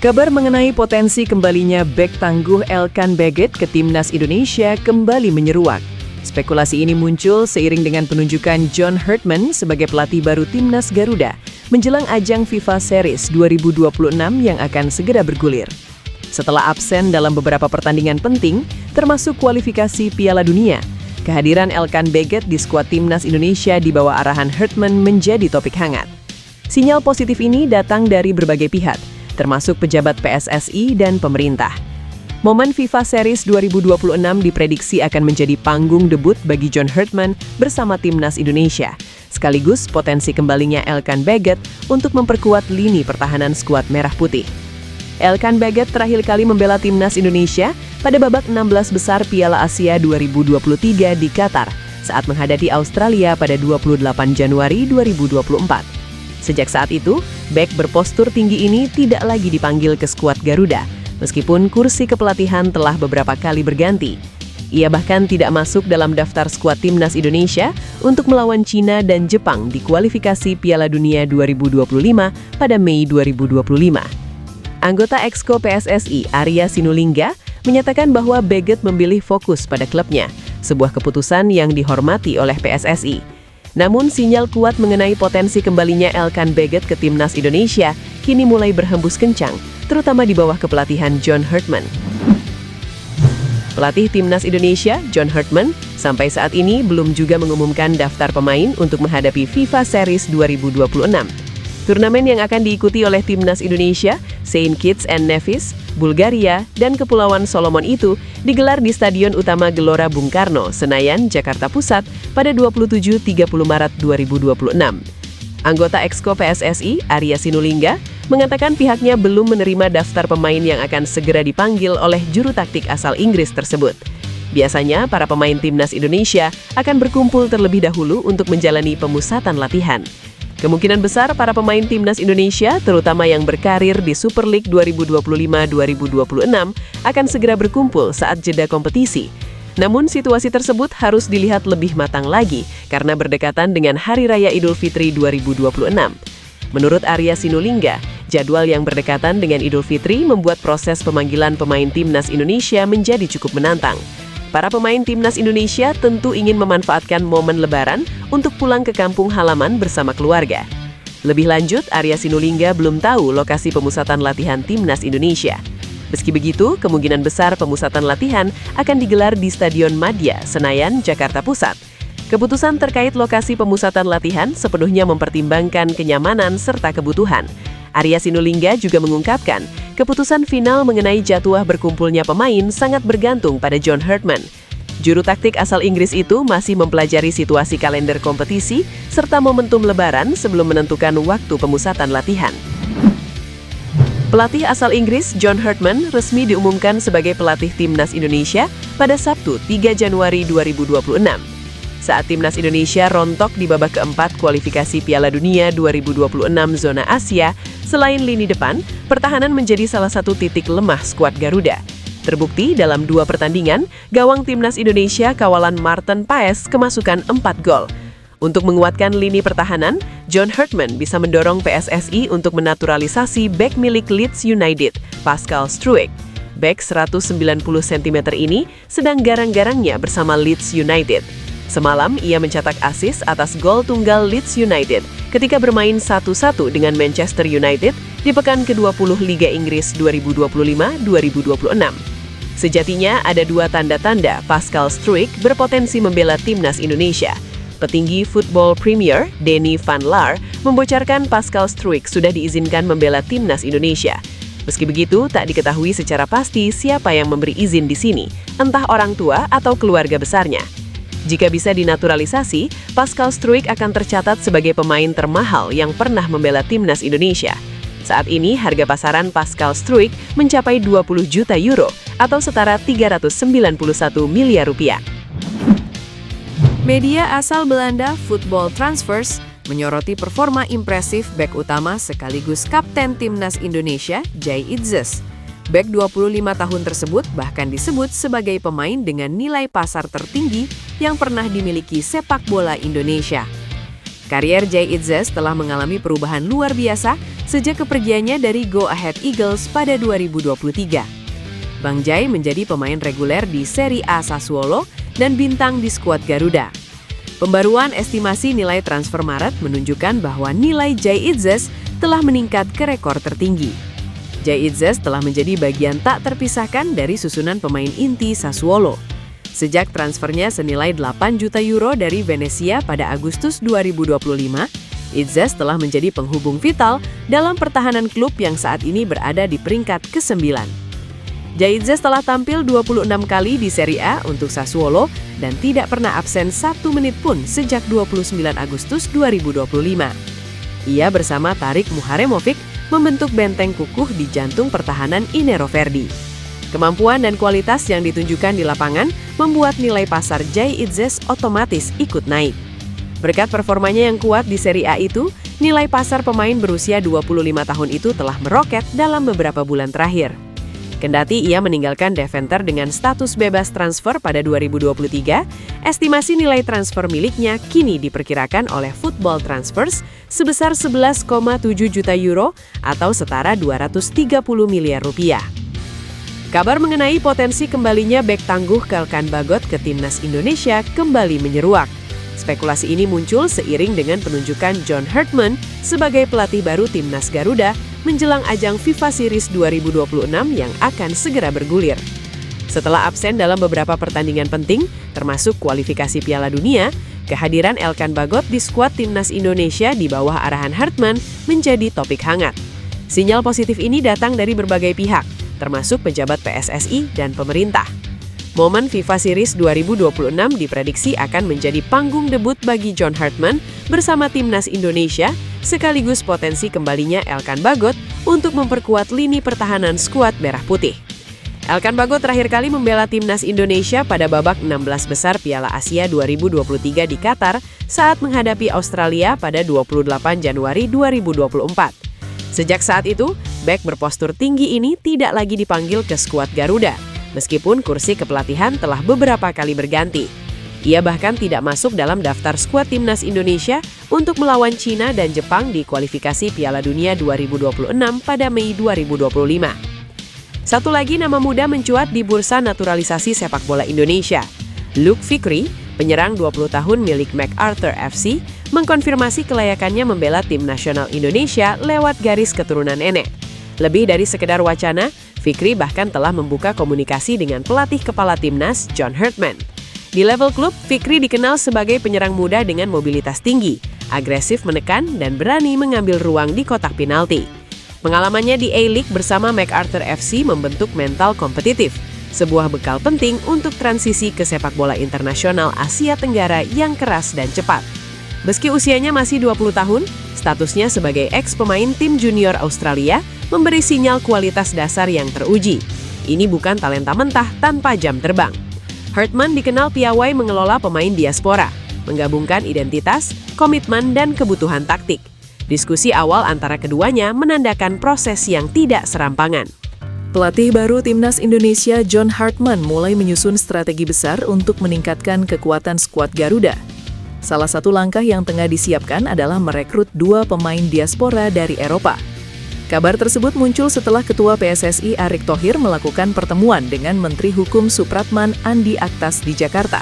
Kabar mengenai potensi kembalinya bek tangguh Elkan Baggett ke timnas Indonesia kembali menyeruak. Spekulasi ini muncul seiring dengan penunjukan John Herdman sebagai pelatih baru timnas Garuda menjelang ajang FIFA Series 2026 yang akan segera bergulir. Setelah absen dalam beberapa pertandingan penting, termasuk kualifikasi Piala Dunia, kehadiran Elkan Baggett di skuad timnas Indonesia di bawah arahan Herdman menjadi topik hangat. Sinyal positif ini datang dari berbagai pihak, termasuk pejabat PSSI dan pemerintah. Momen FIFA Series 2026 diprediksi akan menjadi panggung debut bagi John Herdman bersama timnas Indonesia, sekaligus potensi kembalinya Elkan Baggett untuk memperkuat lini pertahanan skuad Merah Putih. Elkan Baggett terakhir kali membela timnas Indonesia pada babak 16 besar Piala Asia 2023 di Qatar saat menghadapi Australia pada 28 Januari 2024. Sejak saat itu, bek berpostur tinggi ini tidak lagi dipanggil ke skuad Garuda, meskipun kursi kepelatihan telah beberapa kali berganti. Ia bahkan tidak masuk dalam daftar skuad timnas Indonesia untuk melawan Cina dan Jepang di kualifikasi Piala Dunia 2025 pada Mei 2025. Anggota Exco PSSI Arya Sinulinga menyatakan bahwa Baggett memilih fokus pada klubnya, sebuah keputusan yang dihormati oleh PSSI. Namun sinyal kuat mengenai potensi kembalinya Elkan Baggett ke timnas Indonesia kini mulai berhembus kencang, terutama di bawah kepelatihan John Herdman. Pelatih timnas Indonesia, John Herdman, sampai saat ini belum juga mengumumkan daftar pemain untuk menghadapi FIFA Series 2026. Turnamen yang akan diikuti oleh timnas Indonesia, Saint Kitts and Nevis, Bulgaria, dan Kepulauan Solomon itu digelar di Stadion Utama Gelora Bung Karno, Senayan, Jakarta Pusat pada 27-30 Maret 2026. Anggota Exco PSSI, Arya Sinulinga, mengatakan pihaknya belum menerima daftar pemain yang akan segera dipanggil oleh juru taktik asal Inggris tersebut. Biasanya, para pemain timnas Indonesia akan berkumpul terlebih dahulu untuk menjalani pemusatan latihan. Kemungkinan besar para pemain timnas Indonesia, terutama yang berkarir di Super League 2025-2026, akan segera berkumpul saat jeda kompetisi. Namun situasi tersebut harus dilihat lebih matang lagi karena berdekatan dengan Hari Raya Idul Fitri 2026. Menurut Arya Sinulinga, jadwal yang berdekatan dengan Idul Fitri membuat proses pemanggilan pemain timnas Indonesia menjadi cukup menantang. Para pemain timnas Indonesia tentu ingin memanfaatkan momen Lebaran untuk pulang ke kampung halaman bersama keluarga. Lebih lanjut, Arya Sinulinga belum tahu lokasi pemusatan latihan timnas Indonesia. Meski begitu, kemungkinan besar pemusatan latihan akan digelar di Stadion Madia, Senayan, Jakarta Pusat. Keputusan terkait lokasi pemusatan latihan sepenuhnya mempertimbangkan kenyamanan serta kebutuhan. Arya Sinulinga juga mengungkapkan, keputusan final mengenai jadwal berkumpulnya pemain sangat bergantung pada John Herdman. Juru taktik asal Inggris itu masih mempelajari situasi kalender kompetisi serta momentum Lebaran sebelum menentukan waktu pemusatan latihan. Pelatih asal Inggris, John Herdman, resmi diumumkan sebagai pelatih timnas Indonesia pada Sabtu, 3 Januari 2026. Saat timnas Indonesia rontok di babak keempat kualifikasi Piala Dunia 2026 zona Asia, selain lini depan, pertahanan menjadi salah satu titik lemah skuad Garuda. Terbukti dalam 2 pertandingan, gawang timnas Indonesia kawalan Martin Paes kemasukan 4 gol. Untuk menguatkan lini pertahanan, John Herdman bisa mendorong PSSI untuk menaturalisasi bek milik Leeds United, Pascal Struijk. Bek 190 cm ini sedang garang-garangnya bersama Leeds United. Semalam, ia mencetak assist atas gol tunggal Leeds United ketika bermain 1-1 dengan Manchester United di pekan ke-20 Liga Inggris 2025-2026. Sejatinya, ada 2 tanda-tanda Pascal Struijk berpotensi membela timnas Indonesia. Petinggi Football Premier, Denny van Laar, membocorkan Pascal Struijk sudah diizinkan membela timnas Indonesia. Meski begitu, tak diketahui secara pasti siapa yang memberi izin di sini, entah orang tua atau keluarga besarnya. Jika bisa dinaturalisasi, Pascal Struijk akan tercatat sebagai pemain termahal yang pernah membela timnas Indonesia. Saat ini, harga pasaran Pascal Struijk mencapai 20 juta euro atau setara 391 miliar rupiah. Media asal Belanda Football Transfers menyoroti performa impresif bek utama sekaligus kapten timnas Indonesia, Jay Itzes. Bek 25 tahun tersebut bahkan disebut sebagai pemain dengan nilai pasar tertinggi yang pernah dimiliki sepak bola Indonesia. Karier Jay Itzes telah mengalami perubahan luar biasa sejak kepergiannya dari Go Ahead Eagles pada 2023. Bang Jay menjadi pemain reguler di Serie A Sassuolo dan bintang di skuad Garuda. Pembaruan estimasi nilai transfer Maret menunjukkan bahwa nilai Jay Itzes telah meningkat ke rekor tertinggi. Jay Itzes telah menjadi bagian tak terpisahkan dari susunan pemain inti Sassuolo. Sejak transfernya senilai 8 juta euro dari Venezia pada Agustus 2025, Itzes telah menjadi penghubung vital dalam pertahanan klub yang saat ini berada di peringkat ke-9. Jay Itzes telah tampil 26 kali di Serie A untuk Sassuolo dan tidak pernah absen 1 menit pun sejak 29 Agustus 2025. Ia bersama Tarik Muharemovic membentuk benteng kukuh di jantung pertahanan Inero Verdi. Kemampuan dan kualitas yang ditunjukkan di lapangan membuat nilai pasar Jay Itzes otomatis ikut naik. Berkat performanya yang kuat di Serie A itu, nilai pasar pemain berusia 25 tahun itu telah meroket dalam beberapa bulan terakhir. Kendati ia meninggalkan Deventer dengan status bebas transfer pada 2023, estimasi nilai transfer miliknya kini diperkirakan oleh Football Transfers sebesar 11,7 juta euro atau setara 230 miliar rupiah. Kabar mengenai potensi kembalinya bek tangguh Elkan Bagot ke timnas Indonesia kembali menyeruak. Spekulasi ini muncul seiring dengan penunjukan John Hartman sebagai pelatih baru timnas Garuda menjelang ajang FIFA Series 2026 yang akan segera bergulir. Setelah absen dalam beberapa pertandingan penting, termasuk kualifikasi Piala Dunia, kehadiran Elkan Bagot di skuad timnas Indonesia di bawah arahan Hartman menjadi topik hangat. Sinyal positif ini datang dari berbagai pihak, termasuk pejabat PSSI dan pemerintah. Momen FIFA Series 2026 diprediksi akan menjadi panggung debut bagi John Hartman bersama timnas Indonesia, sekaligus potensi kembalinya Elkan Bagot untuk memperkuat lini pertahanan skuad Merah Putih. Elkan Bagot terakhir kali membela timnas Indonesia pada babak 16 besar Piala Asia 2023 di Qatar saat menghadapi Australia pada 28 Januari 2024. Sejak saat itu, bek berpostur tinggi ini tidak lagi dipanggil ke skuad Garuda, meskipun kursi kepelatihan telah beberapa kali berganti. Ia bahkan tidak masuk dalam daftar skuad timnas Indonesia untuk melawan Cina dan Jepang di kualifikasi Piala Dunia 2026 pada Mei 2025. Satu lagi nama muda mencuat di bursa naturalisasi sepak bola Indonesia. Luke Fikri, penyerang 20 tahun milik MacArthur FC, mengkonfirmasi kelayakannya membela tim nasional Indonesia lewat garis keturunan nenek. Lebih dari sekedar wacana, Fikri bahkan telah membuka komunikasi dengan pelatih kepala timnas John Hartman. Di level klub, Fikri dikenal sebagai penyerang muda dengan mobilitas tinggi, agresif menekan, dan berani mengambil ruang di kotak penalti. Pengalamannya di A-League bersama MacArthur FC membentuk mental kompetitif, sebuah bekal penting untuk transisi ke sepak bola internasional Asia Tenggara yang keras dan cepat. Meski usianya masih 20 tahun, statusnya sebagai ex-pemain tim junior Australia memberi sinyal kualitas dasar yang teruji. Ini bukan talenta mentah tanpa jam terbang. Hartman dikenal piawai mengelola pemain diaspora, menggabungkan identitas, komitmen, dan kebutuhan taktik. Diskusi awal antara keduanya menandakan proses yang tidak serampangan. Pelatih baru timnas Indonesia John Hartman mulai menyusun strategi besar untuk meningkatkan kekuatan skuad Garuda. Salah satu langkah yang tengah disiapkan adalah merekrut 2 pemain diaspora dari Eropa. Kabar tersebut muncul setelah Ketua PSSI Erick Thohir melakukan pertemuan dengan Menteri Hukum Supratman Andi Aktas di Jakarta.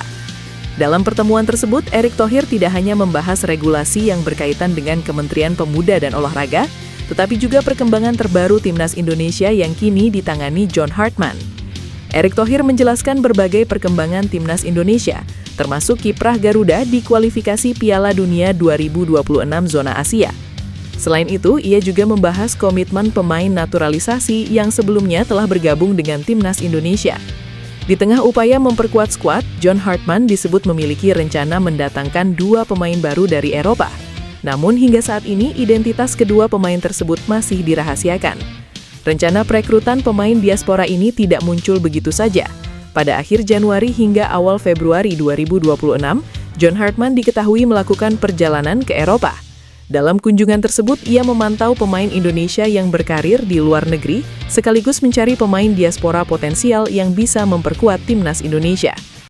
Dalam pertemuan tersebut, Erick Thohir tidak hanya membahas regulasi yang berkaitan dengan Kementerian Pemuda dan Olahraga, tetapi juga perkembangan terbaru timnas Indonesia yang kini ditangani John Hartman. Erick Thohir menjelaskan berbagai perkembangan timnas Indonesia, termasuk kiprah Garuda di kualifikasi Piala Dunia 2026 zona Asia. Selain itu, ia juga membahas komitmen pemain naturalisasi yang sebelumnya telah bergabung dengan timnas Indonesia. Di tengah upaya memperkuat skuad, John Hartman disebut memiliki rencana mendatangkan 2 pemain baru dari Eropa. Namun hingga saat ini, identitas kedua pemain tersebut masih dirahasiakan. Rencana perekrutan pemain diaspora ini tidak muncul begitu saja. Pada akhir Januari hingga awal Februari 2026, John Hartman diketahui melakukan perjalanan ke Eropa. Dalam kunjungan tersebut, ia memantau pemain Indonesia yang berkarir di luar negeri, sekaligus mencari pemain diaspora potensial yang bisa memperkuat timnas Indonesia.